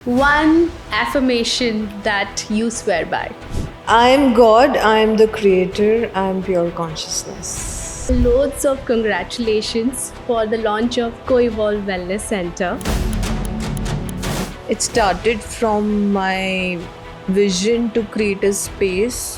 One affirmation that you swear by. I am God, I am the creator, I am pure consciousness. Loads of congratulations for the launch of Co-Evolve Wellness Center. It started from my vision to create a space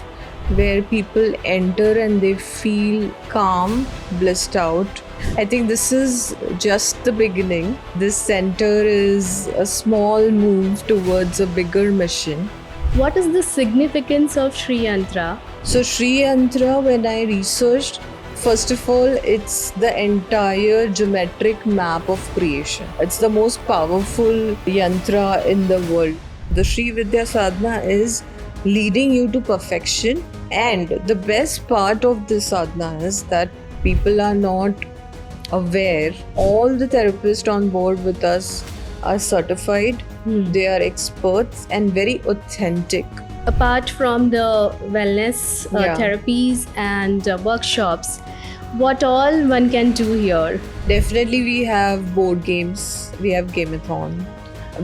where people enter and they feel calm, blissed out. I think this is just the beginning. This center is a small move towards a bigger mission. What is the significance of Sri Yantra? So, Sri Yantra, when I researched, first of all, it's the entire geometric map of creation. It's the most powerful yantra in the world. The Sri Vidya Sadhana is leading you to perfection. And the best part of this sadhana is that people are not aware. All the therapists on board with us are certified, they are experts and very authentic. Apart from the wellness Yeah. therapies and workshops, what all one can do here? Definitely, we have board games, we have Gameathon.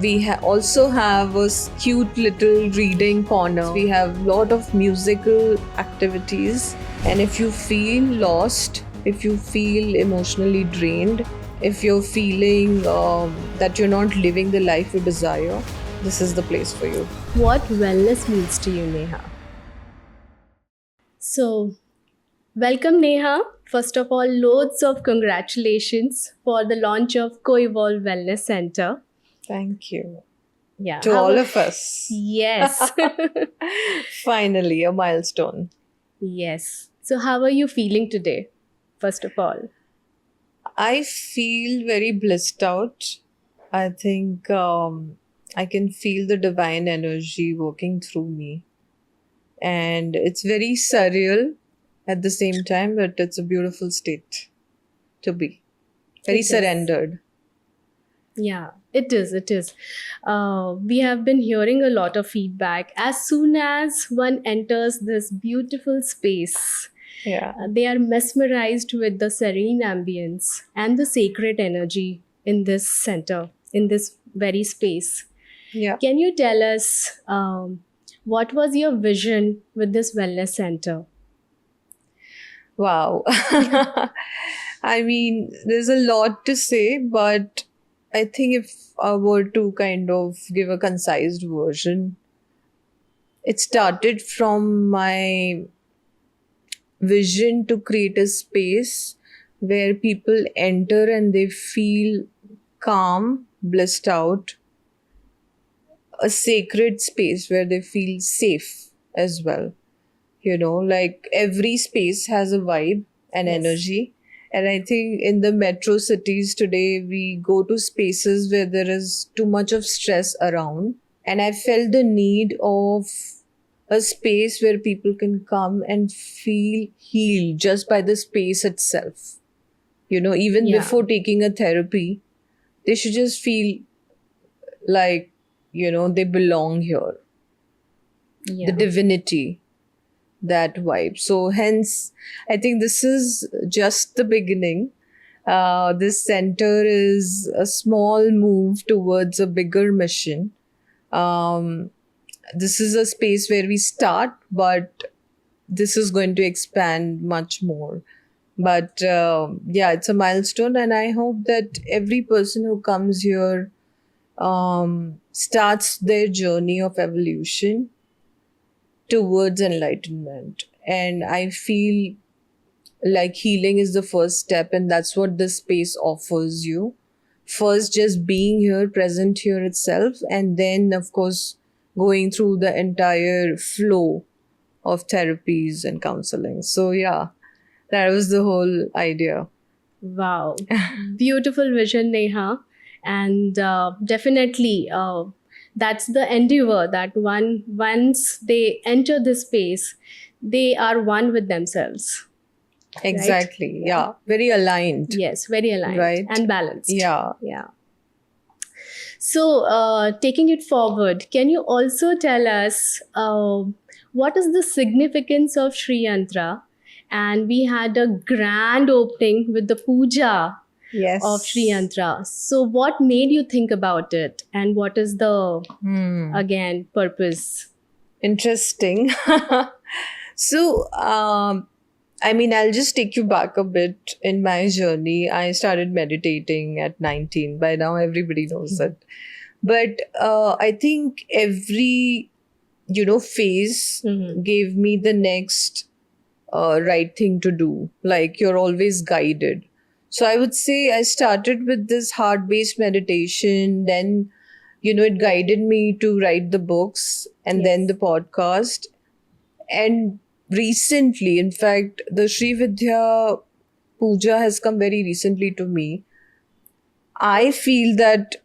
We also have a cute little reading corner. We have a lot of musical activities. And if you feel lost, if you feel emotionally drained, if you're feeling that you're not living the life you desire, this is the place for you. What wellness means to you, Neha? So, welcome, Neha. First of all, loads of congratulations for the launch of Co-Evolve Wellness Center. Thank you. Yeah. To all of us. Yes. Finally, a milestone. Yes. So, how are you feeling today? First of all, I feel very blissed out. I think I can feel the divine energy working through me. And it's very surreal at the same time, but it's a beautiful state to be. Very It is. surrendered. yeah, it is. It is. We have been hearing a lot of feedback. As soon as one enters this beautiful space, Yeah. they are mesmerized with the serene ambience and the sacred energy in this center, in this very space. Yeah. Can you tell us what was your vision with this wellness center? Wow. I mean, there's a lot to say, but I think if I were to kind of give a concise version, it started from my vision to create a space where people enter and they feel calm, blissed out, a sacred space where they feel safe as well. Like every space has a vibe and Yes. energy. And I think in the metro cities today, we go to spaces where there is too much of stress around. And I felt the need of a space where people can come and feel healed just by the space itself. Even Yeah. before taking a therapy, they should just feel like, they belong here. Yeah. The divinity, that vibe. So, hence, I think this is just the beginning. This center is a small move towards a bigger mission. Um, this is a space where we start, but this is going to expand much more. But yeah, it's a milestone, and I hope that every person who comes here starts their journey of evolution towards enlightenment. And I feel like healing is the first step, and that's what this space offers you. First, just being here, present here itself, and then, of course, going through the entire flow of therapies and counseling. So, yeah, that was the whole idea. Wow. Beautiful vision, Neha. And definitely, that's the endeavor that once they enter this space, they are one with themselves. Exactly. Yeah. Very aligned. Yes, very aligned Right. and balanced. Yeah. Yeah. So, taking it forward, can you also tell us what is the significance of Sri Yantra? And we had a grand opening with the puja Yes. of Sri Yantra. So, what made you think about it, and what is the again purpose? Interesting. So, I mean, I'll just take you back a bit in my journey. I started meditating at 19. By now, everybody knows it. But I think every, phase Mhm. gave me the next right thing to do. Like, you're always guided. So I would say I started with this heart-based meditation, then it guided me to write the books and then Yes. the podcast. And recently, in fact, the Sri Vidya puja has come very recently to me. I feel that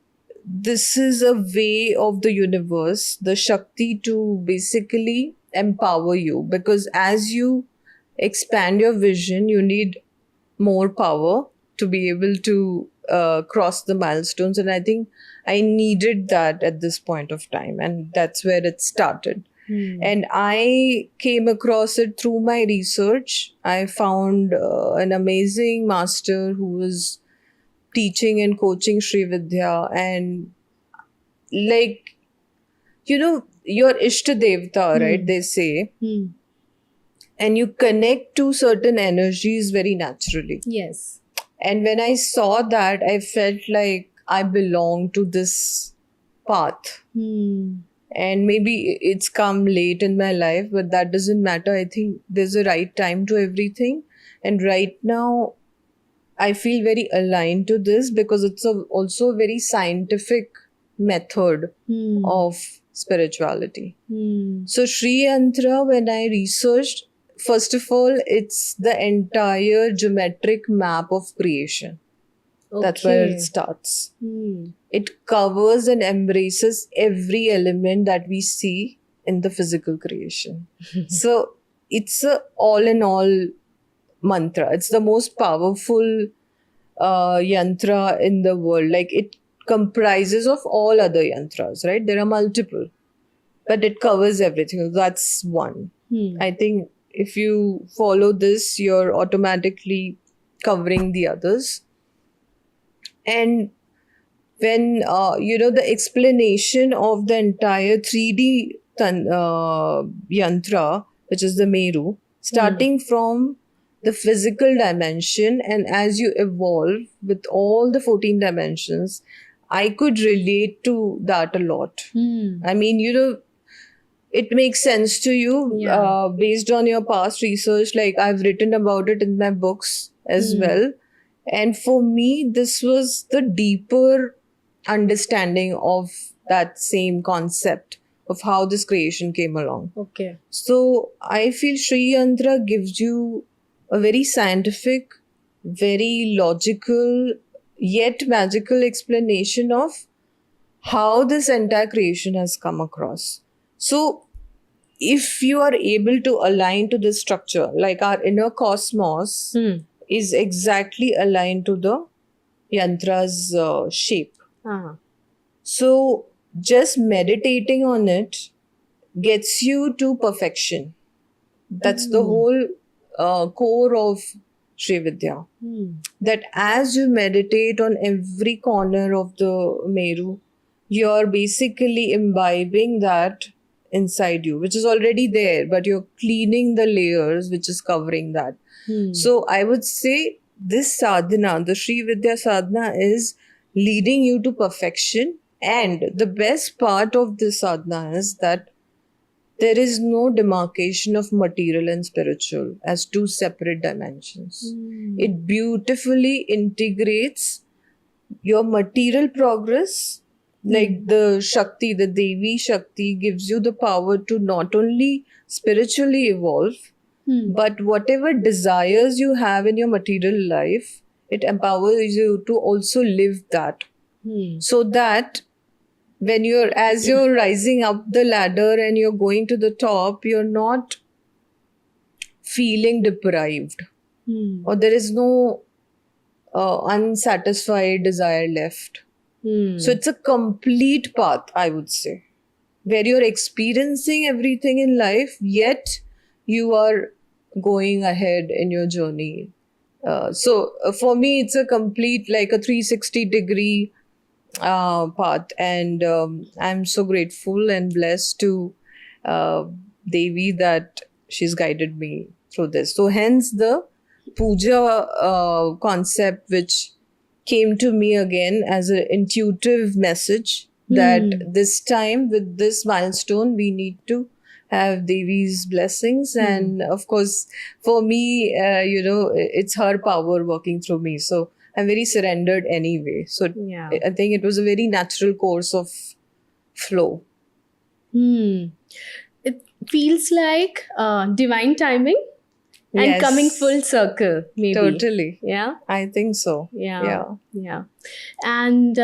this is a way of the universe, the Shakti, to basically empower you, because as you expand your vision, you need more power to be able to cross the milestones. And I think I needed that at this point of time. And that's where it started. And I came across it through my research. I found an amazing master who was teaching and coaching Sri Vidya. And like, your Ishta Devta, right? They say, Hmm. and you connect to certain energies very naturally. Yes. And when I saw that, I felt like I belong to this path. Hmm. And maybe it's come late in my life, but that doesn't matter. I think there's a right time to everything. And right now, I feel very aligned to this because it's also a very scientific method Hmm. of spirituality. Hmm. So, Sri Yantra, when I researched, first of all, it's the entire geometric map of creation. That's where it starts. Hmm. It covers and embraces every element that we see in the physical creation. So, it's a all in all mantra. It's the most powerful yantra in the world. Like, it comprises of all other yantras, right? There are multiple, but it covers everything. That's one. Hmm. I think if you follow this, you're automatically covering the others. And when the explanation of the entire 3D yantra, which is the Meru, starting from the physical dimension, and as you evolve with all the 14 dimensions, I could relate to that a lot. Hmm. I mean, it makes sense to you Yeah. based on your past research. Like, I've written about it in my books as well. And for me, this was the deeper understanding of that same concept of how this creation came along. Okay. So I feel Sri Yantra gives you a very scientific, very logical, yet magical explanation of how this entire creation has come across. So if you are able to align to this structure, like our inner cosmos Hmm. is exactly aligned to the yantra's shape. Ah. So just meditating on it gets you to perfection. That's the whole core of Sri Vidya. Hmm. That as you meditate on every corner of the Meru, you're basically imbibing that inside you, which is already there, but you're cleaning the layers which is covering that. Hmm. So I would say this sadhana, the Sri Vidya sadhana, is leading you to perfection. And the best part of this sadhana is that there is no demarcation of material and spiritual as two separate dimensions. It beautifully integrates your material progress, like the Shakti, the Devi Shakti, gives you the power to not only spiritually evolve, but whatever desires you have in your material life, it empowers you to also live that. So that when as you're rising up the ladder and you're going to the top, you're not feeling deprived, or there is no unsatisfied desire left. So it's a complete path, I would say, where you're experiencing everything in life, yet you are going ahead in your journey For me, it's a complete, like a 360-degree path, and I'm so grateful and blessed to uh, Devi that she's guided me through this. So hence the puja concept, which came to me again as an intuitive message that this time with this milestone we need to have Devi's blessings, and of course for me, it's her power working through me. So I'm very surrendered anyway. So Yeah. I think it was a very natural course of flow. It feels like divine timing and Yes. coming full circle, maybe. Totally. Yeah. I think so. Yeah. Yeah. And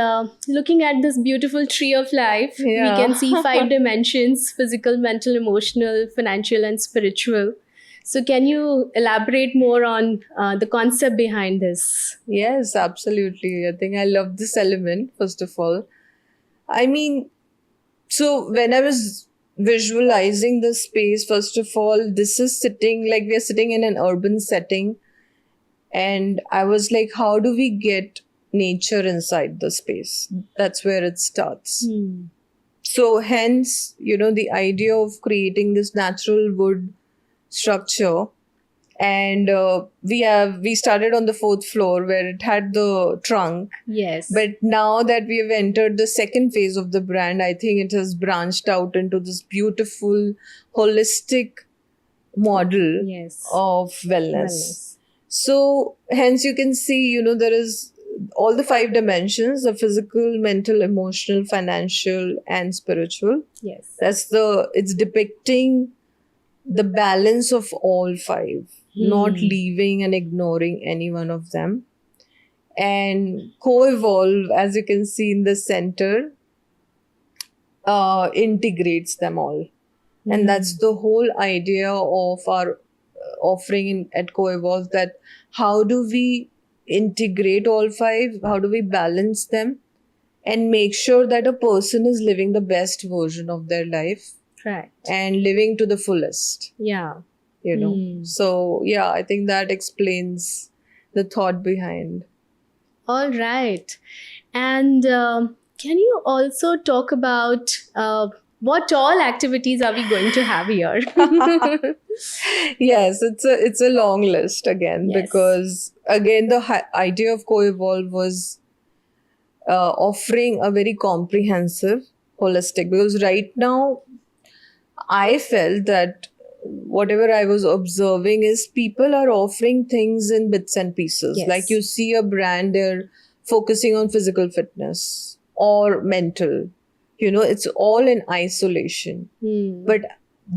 looking at this beautiful tree of life, we Yeah. can see 5 dimensions: physical, mental, emotional, financial, and spiritual. So, can you elaborate more on the concept behind this? Yes, absolutely. I think I love this element, first of all. I mean, so when I was visualizing the space, first of all, this is sitting like we are sitting in an urban setting. And I was like, how do we get nature inside the space? That's where it starts. So, hence, the idea of creating this natural wood structure. And we started on the 4th floor where it had the trunk. Yes. But now that we have entered the second phase of the brand, I think it has branched out into this beautiful, holistic model Yes. of wellness. So, hence, you can see, there is all the 5 dimensions: the physical, mental, emotional, financial, and spiritual. Yes. It's depicting the balance of all 5, not leaving and ignoring any one of them. And co-evolve, as you can see in the center, integrates them all. And that's the whole idea of our offering at co-evolve, that how do we integrate all 5, how do we balance them and make sure that a person is living the best version of their life Right. and living to the fullest. Yeah. So yeah, I think that explains the thought behind. All right. And can you also talk about what all activities are we going to have here? Yes, it's a long list again, Yes. because again the idea of co-evolve was offering a very comprehensive, holistic, because right now I felt that whatever I was observing is people are offering things in bits and pieces. Yes. Like you see a brand, they're focusing on physical fitness or mental. It's all in isolation. But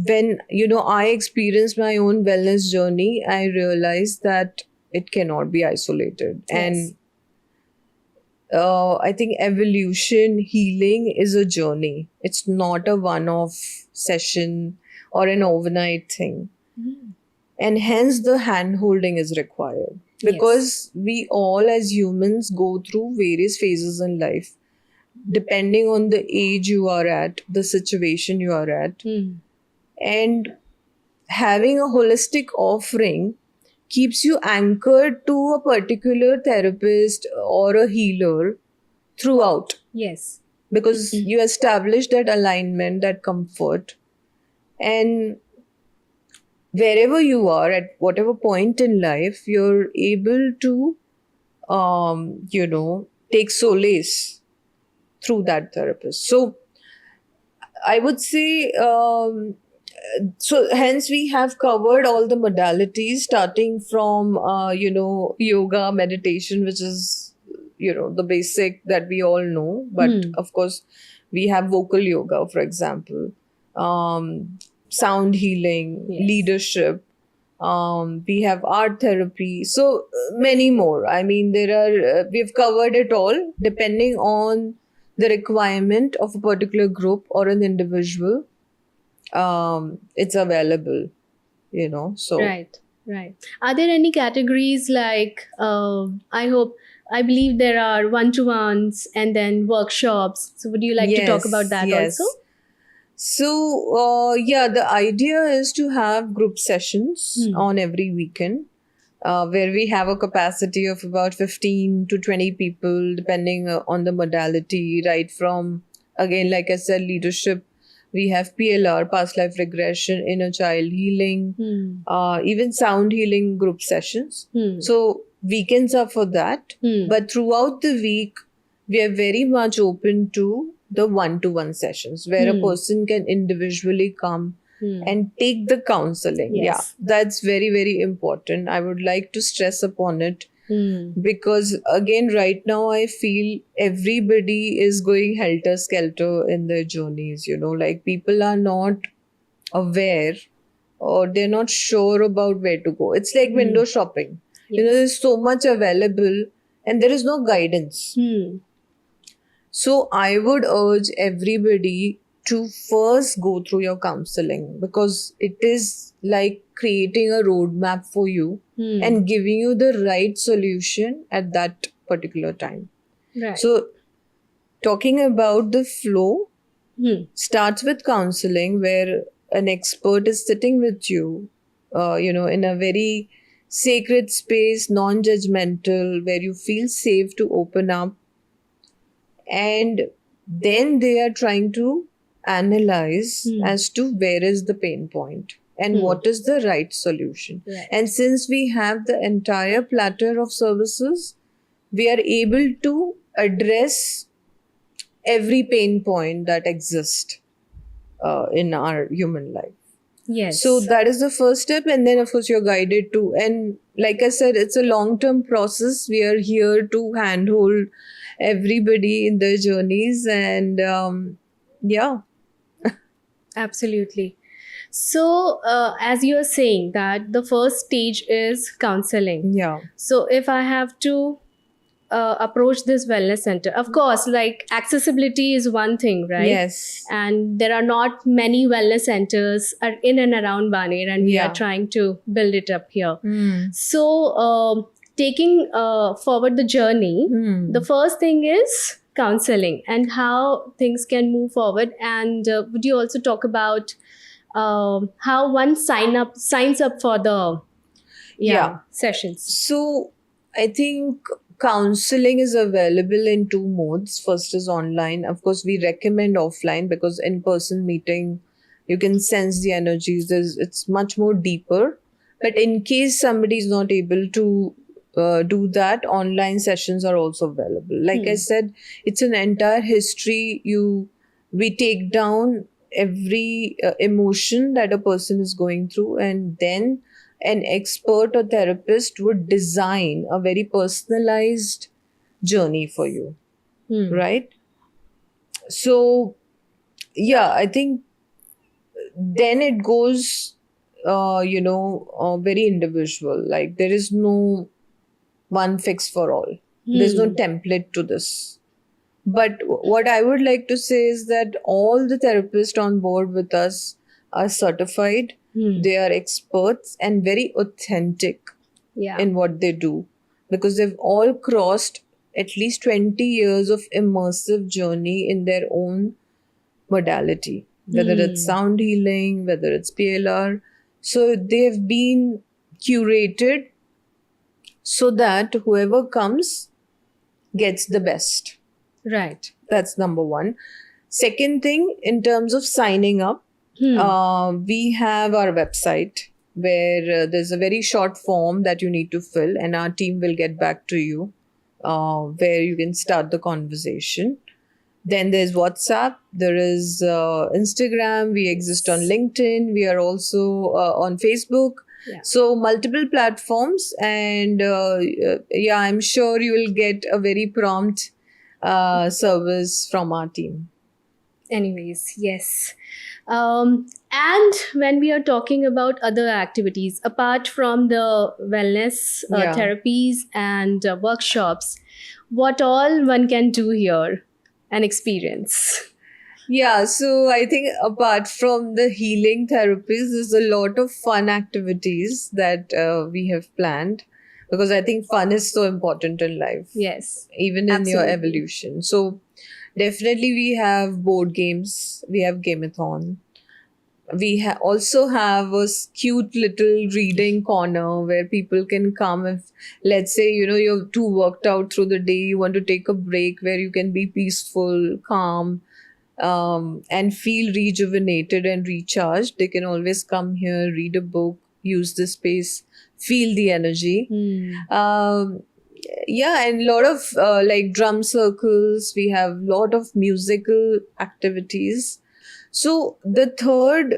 when, I experienced my own wellness journey, I realized that it cannot be isolated. Yes. And I think evolution, healing is a journey. It's not a one-off session or an overnight thing. And hence the hand-holding is required. Because we all as humans go through various phases in life, depending on the age you are at, the situation you are at. And having a holistic offering keeps you anchored to a particular therapist or a healer throughout, Yes. because you establish that alignment, that comfort. And wherever you are, at whatever point in life, you're able to, take solace through that therapist. So I would say, so hence we have covered all the modalities, starting from, yoga, meditation, which is, the basic that we all know. But of course, we have vocal yoga, for example, sound healing, leadership. We have art therapy. So many more. I mean, we've covered it all depending on the requirement of a particular group or an individual. It's available, so. Right. Are there any categories like, I believe there are one-to-ones and then workshops. So would you like to talk about that also? So, the idea is to have group sessions on every weekend. where we have a capacity of about 15 to 20 people, depending on the modality, right from, again, like I said, leadership. We have PLR, past life regression, inner child healing, even sound healing group sessions. So weekends are for that. But throughout the week, we are very much open to the one-to-one sessions where a person can individually come and take the counseling. Yes. Yeah, that's very, very important. I would like to stress upon it because, again, right now I feel everybody is going helter skelter in their journeys. Like people are not aware or they're not sure about where to go. It's like window shopping. Yes. There's so much available and there is no guidance. So I would urge everybody to first go through your counseling because it is like creating a roadmap for you and giving you the right solution at that particular time. Right. So talking about the flow starts with counseling where an expert is sitting with you, in a very sacred space, non-judgmental, where you feel safe to open up. And then they are trying to analyze as to where is the pain point and what is the right solution. Right. And since we have the entire platter of services, we are able to address every pain point that exists in our human life. Yes. So that is the first step. And then, of course, you're guided to. And like I said, it's a long-term process. We are here to handhold everybody in their journeys. And yeah. Absolutely. So, as you are saying that the first stage is counseling. Yeah. So, if I have to approach this wellness center, of course, like accessibility is one thing, right? Yes. And there are not many wellness centers in and around Baner, and we Yeah. are trying to build it up here. So, taking forward the journey, the first thing is counseling and how things can move forward. And would you also talk about how one signs up for the Yeah. sessions? So I think counseling is available in two modes. First is online. Of course, we recommend offline because in-person meeting, you can sense the energies. It's much more deeper. But in case somebody is not able to do that, online sessions are also available. Like I said, it's an entire history. We take down every emotion that a person is going through, and then an expert or therapist would design a very personalized journey for you, right? So, yeah, I think then it goes, very individual. Like there is no one fix for all. There's no template to this. But what I would like to say is that all the therapists on board with us are certified. They are experts and very authentic in what they do because they've all crossed at least 20 years of immersive journey in their own modality, whether it's sound healing, whether it's PLR. So they've been curated so that whoever comes gets the best. Right. That's number one. Second thing, in terms of signing up, we have our website where there's a very short form that you need to fill, and our team will get back to you where you can start the conversation. Then there's WhatsApp, there is Instagram, we exist on LinkedIn, we are also on Facebook. Yeah. So multiple platforms, and I'm sure you will get a very prompt service from our team. Anyways, yes. And when we are talking about other activities, apart from the wellness therapies and workshops, what all one can do here and experience? Yeah, so I think apart from the healing therapies, there's a lot of fun activities that we have planned because I think fun is so important in life. Yes. Even in your Absolutely. evolution. So definitely we have board games, we have Gameathon. We also have a cute little reading corner where people can come if, let's say, you're too worked out through the day, you want to take a break where you can be peaceful, calm, and feel rejuvenated and recharged. They can always come here, read a book, use the space, feel the energy. Yeah, and a lot of like drum circles. We have a lot of musical activities. So the third,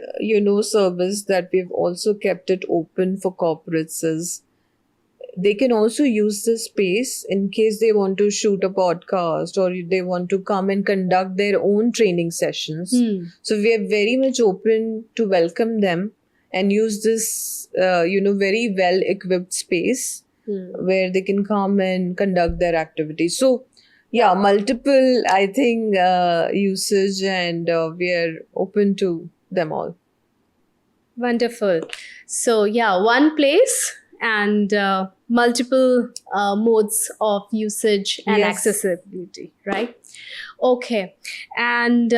service that we've also kept it open for corporates is they can also use the space in case they want to shoot a podcast or they want to come and conduct their own training sessions. So we are very much open to welcome them and use this, very well equipped space where they can come and conduct their activities. So yeah, multiple, I think, usage, and we are open to them all. Wonderful. So yeah, one place and multiple modes of usage and Yes. accessibility, right? Okay. And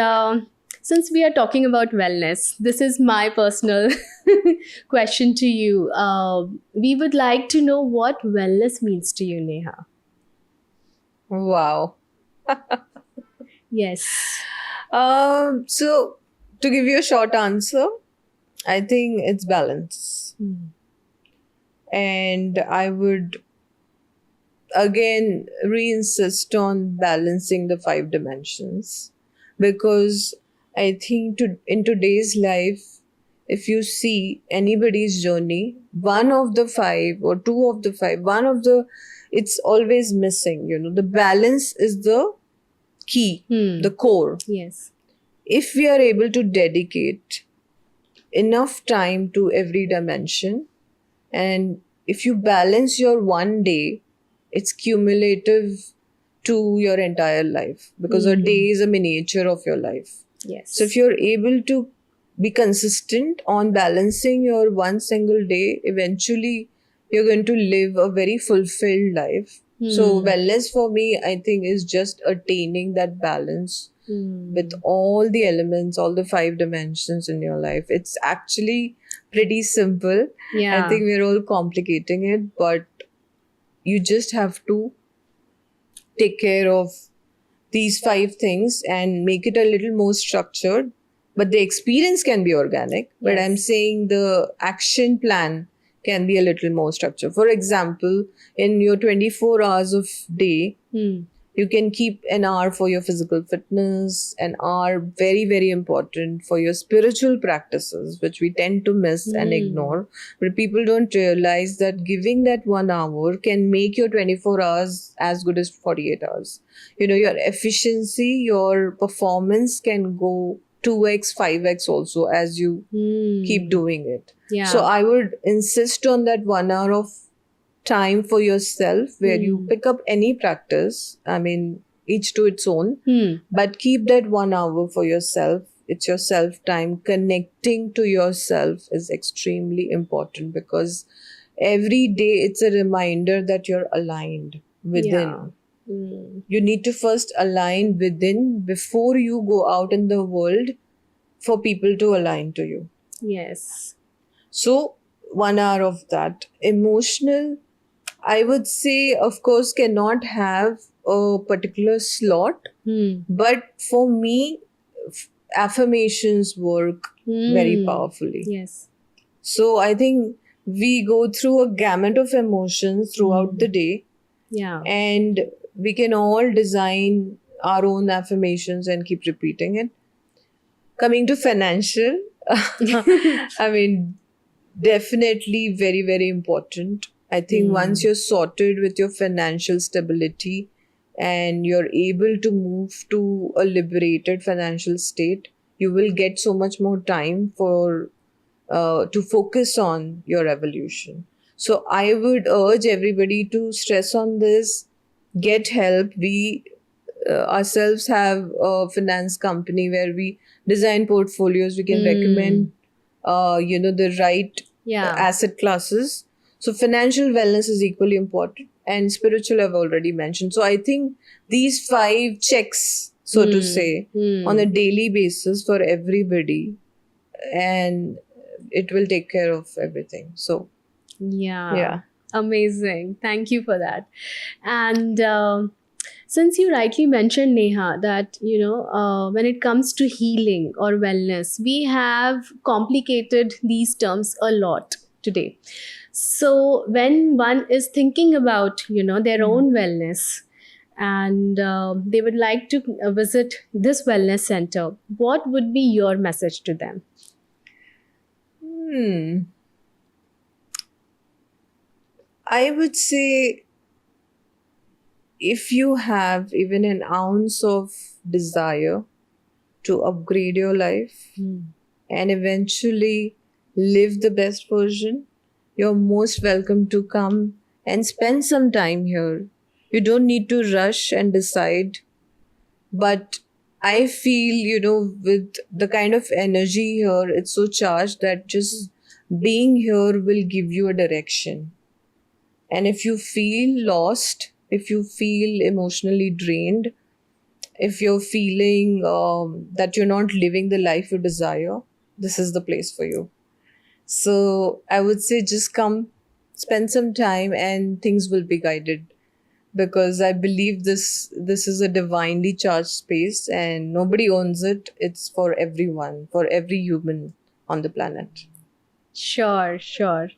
since we are talking about wellness, this is my personal question to you. We would like to know what wellness means to you, Neha. Wow. Yes. So to give you a short answer, I think it's balance. And I would again re-insist on balancing the 5 dimensions, because I think in today's life, if you see anybody's journey, one of the 5 or 2 of the 5, it's always missing. The balance is the key, the core. Yes. If we are able to dedicate enough time to every dimension, and if you balance your one day, it's cumulative to your entire life, because a day is a miniature of your life. Yes. So if you're able to be consistent on balancing your one single day, eventually you're going to live a very fulfilled life. So wellness for me, I think, is just attaining that balance with all the elements, all the 5 dimensions in your life. It's actually pretty simple. Yeah. I think we're all complicating it, but you just have to take care of these 5 things and make it a little more structured. But the experience can be organic. But Yes. I'm saying the action plan can be a little more structured. For example, in your 24 hours of day, you can keep an hour for your physical fitness, an hour very, very important for your spiritual practices, which we tend to miss and ignore. But people don't realize that giving that 1 hour can make your 24 hours as good as 48 hours. Your efficiency, your performance can go 2x, 5x also as you keep doing it. Yeah. So I would insist on that 1 hour of time for yourself where you pick up any practice. I mean, each to its own, but keep that 1 hour for yourself. It's your self time. Connecting to yourself is extremely important, because every day it's a reminder that you're aligned within. Yeah. You need to first align within before you go out in the world for people to align to you. Yes. So 1 hour of that. Emotional, I would say, of course, cannot have a particular slot. But for me, affirmations work very powerfully. Yes. So I think we go through a gamut of emotions throughout the day, Yeah. and we can all design our own affirmations and keep repeating it. Coming to financial, I mean, definitely very, very important. I think once you're sorted with your financial stability and you're able to move to a liberated financial state, you will get so much more time for to focus on your evolution. So I would urge everybody to stress on this, get help. We ourselves have a finance company where we design portfolios. We can recommend, the right Yeah. asset classes. So financial wellness is equally important, and spiritual I've already mentioned. So I think these 5 checks, so to say, on a daily basis for everybody, and it will take care of everything. So Yeah. yeah. Amazing. Thank you for that. And since you rightly mentioned, Neha, that when it comes to healing or wellness, we have complicated these terms a lot today. So when one is thinking about their own wellness, and they would like to visit this wellness center, what would be your message to them? I would say, if you have even an ounce of desire to upgrade your life and eventually live the best version, you're most welcome to come and spend some time here. You don't need to rush and decide, but I feel, with the kind of energy here, it's so charged that just being here will give you a direction. And if you feel lost, if you feel emotionally drained, if you're feeling that you're not living the life you desire, this is the place for you. So I would say just come, spend some time, and things will be guided. Because I believe this is a divinely charged space, and nobody owns it. It's for everyone, for every human on the planet. Sure, sure.